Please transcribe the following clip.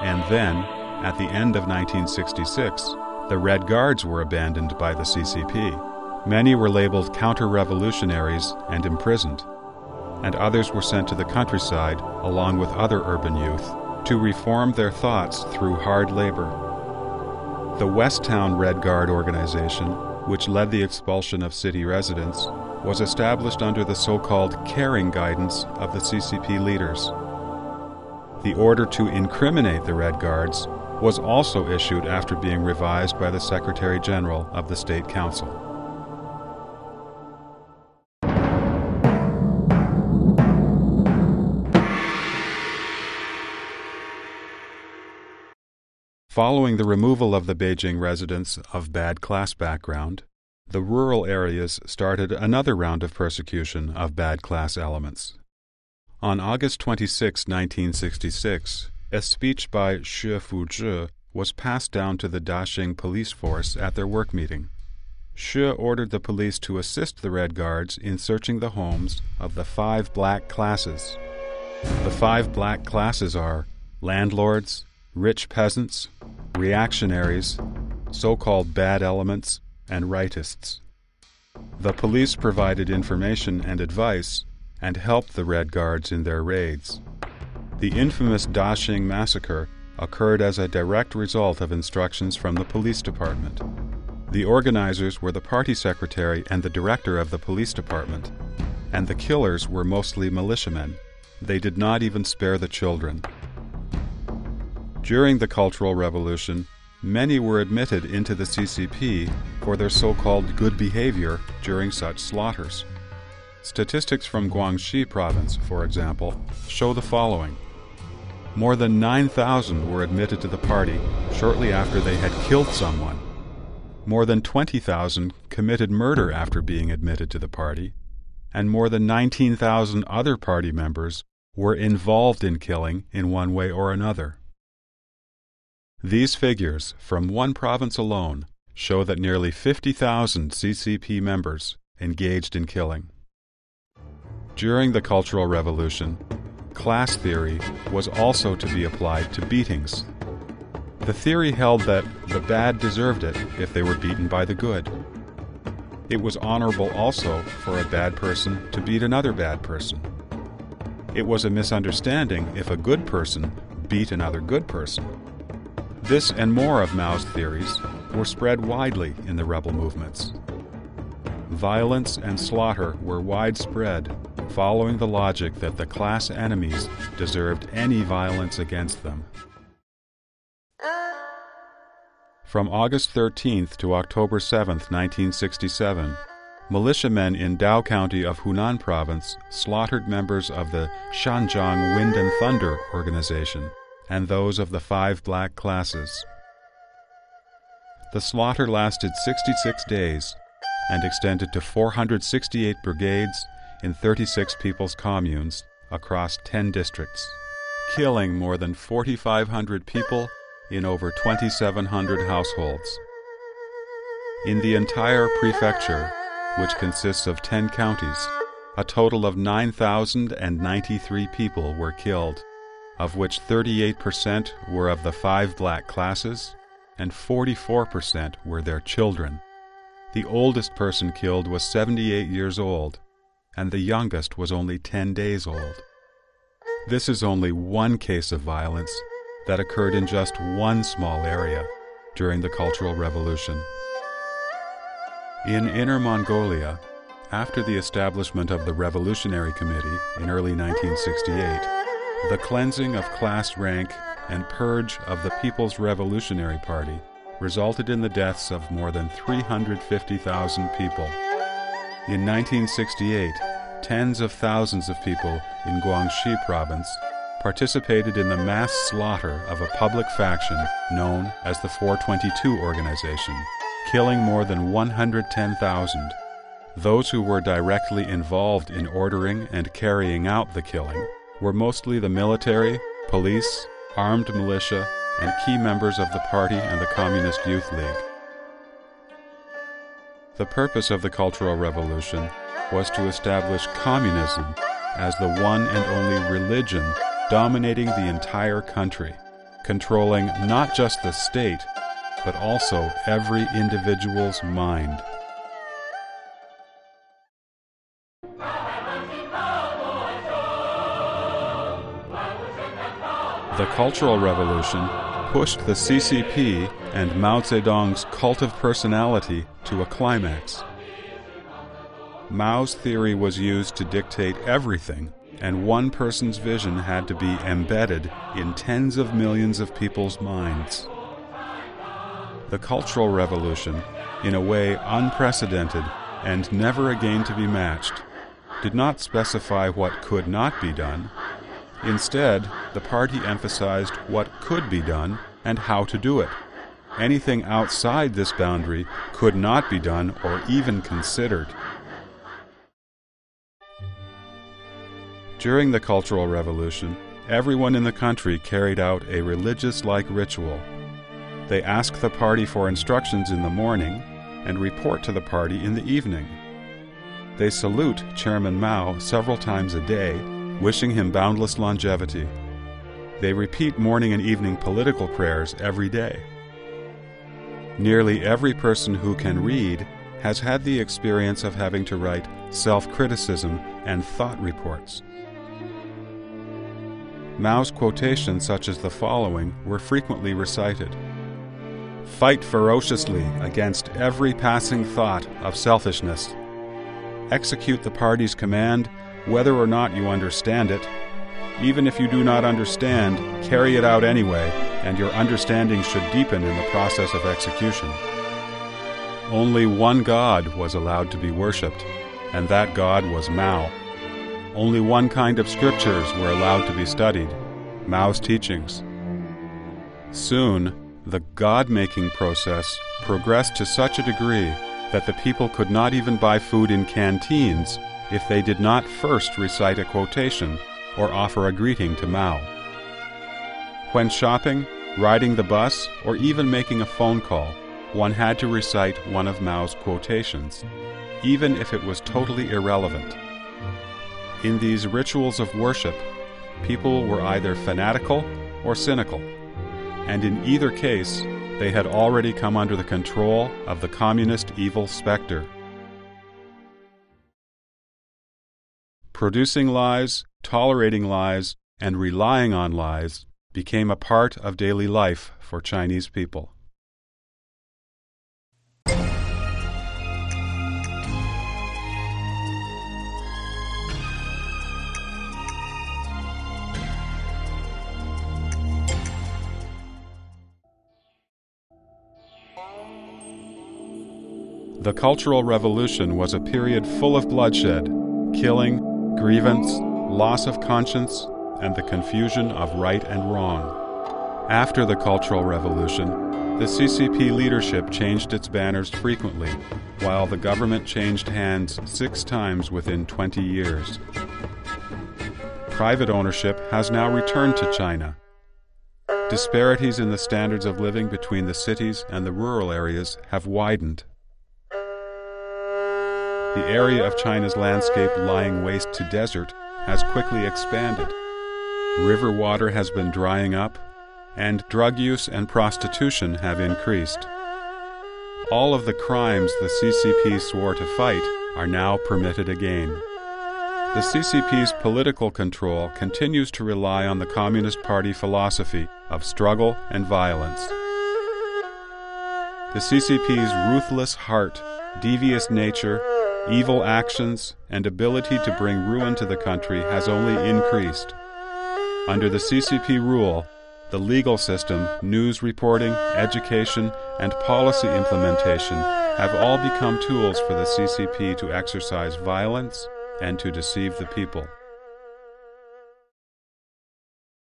And then, at the end of 1966, the Red Guards were abandoned by the CCP. Many were labeled counter-revolutionaries and imprisoned, and others were sent to the countryside along with other urban youth to reform their thoughts through hard labor. The Westtown Red Guard organization, which led the expulsion of city residents, was established under the so-called caring guidance of the CCP leaders. The order to incriminate the Red Guards was also issued after being revised by the Secretary General of the State Council. Following the removal of the Beijing residents of bad class background, the rural areas started another round of persecution of bad class elements. On August 26, 1966, a speech by Shi Fuzhi was passed down to the Daxing police force at their work meeting. Shi ordered the police to assist the Red Guards in searching the homes of the 5 black classes. The 5 black classes are landlords, rich peasants, reactionaries, so-called bad elements, and rightists. The police provided information and advice and helped the Red Guards in their raids. The infamous Daxing massacre occurred as a direct result of instructions from the police department. The organizers were the party secretary and the director of the police department, and the killers were mostly militiamen. They did not even spare the children. During the Cultural Revolution, many were admitted into the CCP for their so-called good behavior during such slaughters. Statistics from Guangxi province, for example, show the following. More than 9,000 were admitted to the party shortly after they had killed someone. More than 20,000 committed murder after being admitted to the party, and more than 19,000 other party members were involved in killing in one way or another. These figures, from one province alone, show that nearly 50,000 CCP members engaged in killing. During the Cultural Revolution, class theory was also to be applied to beatings. The theory held that the bad deserved it if they were beaten by the good. It was honorable also for a bad person to beat another bad person. It was a misunderstanding if a good person beat another good person. This and more of Mao's theories were spread widely in the rebel movements. Violence and slaughter were widespread, following the logic that the class enemies deserved any violence against them. From August 13th to October 7th, 1967, militiamen in Dao County of Hunan Province slaughtered members of the Shanjiang Wind and Thunder organization and those of the 5 black classes. The slaughter lasted 66 days and extended to 468 brigades in 36 people's communes across 10 districts, killing more than 4,500 people in over 2,700 households. In the entire prefecture, which consists of 10 counties, a total of 9,093 people were killed, of which 38% were of the 5 black classes and 44% were their children. The oldest person killed was 78 years old, and the youngest was only 10 days old. This is only one case of violence that occurred in just one small area during the Cultural Revolution. In Inner Mongolia, after the establishment of the Revolutionary Committee in early 1968, the cleansing of class rank and purge of the People's Revolutionary Party resulted in the deaths of more than 350,000 people. In 1968, tens of thousands of people in Guangxi province participated in the mass slaughter of a public faction known as the 422 organization, killing more than 110,000. Those who were directly involved in ordering and carrying out the killing were mostly the military, police, armed militia, and key members of the party and the Communist Youth League. The purpose of the Cultural Revolution was to establish communism as the one and only religion dominating the entire country, controlling not just the state, but also every individual's mind. The Cultural Revolution pushed the CCP and Mao Zedong's cult of personality to a climax. Mao's theory was used to dictate everything, and one person's vision had to be embedded in tens of millions of people's minds. The Cultural Revolution, in a way unprecedented and never again to be matched, did not specify what could not be done. Instead, the party emphasized what could be done and how to do it. Anything outside this boundary could not be done or even considered. During the Cultural Revolution, everyone in the country carried out a religious-like ritual. They ask the party for instructions in the morning and report to the party in the evening. They salute Chairman Mao several times a day, wishing him boundless longevity. They repeat morning and evening political prayers every day. Nearly every person who can read has had the experience of having to write self-criticism and thought reports. Mao's quotations, such as the following, were frequently recited. "Fight ferociously against every passing thought of selfishness. Execute the party's command whether or not you understand it. Even if you do not understand, carry it out anyway, and your understanding should deepen in the process of execution." Only one God was allowed to be worshipped, and that God was Mao. Only one kind of scriptures were allowed to be studied, Mao's teachings. Soon, the God-making process progressed to such a degree that the people could not even buy food in canteens if they did not first recite a quotation or offer a greeting to Mao. When shopping, riding the bus, or even making a phone call, one had to recite one of Mao's quotations, even if it was totally irrelevant. In these rituals of worship, people were either fanatical or cynical, and in either case, they had already come under the control of the communist evil specter. Producing lies, tolerating lies, and relying on lies became a part of daily life for Chinese people. The Cultural Revolution was a period full of bloodshed, killing, grievance, loss of conscience, and the confusion of right and wrong. After the Cultural Revolution, the CCP leadership changed its banners frequently, while the government changed hands 6 times within 20 years. Private ownership has now returned to China. Disparities in the standards of living between the cities and the rural areas have widened. The area of China's landscape lying waste to desert has quickly expanded. River water has been drying up, and drug use and prostitution have increased. All of the crimes the CCP swore to fight are now permitted again. The CCP's political control continues to rely on the Communist Party philosophy of struggle and violence. The CCP's ruthless heart, devious nature, evil actions, and ability to bring ruin to the country has only increased. Under the CCP rule, the legal system, news reporting, education, and policy implementation have all become tools for the CCP to exercise violence and to deceive the people.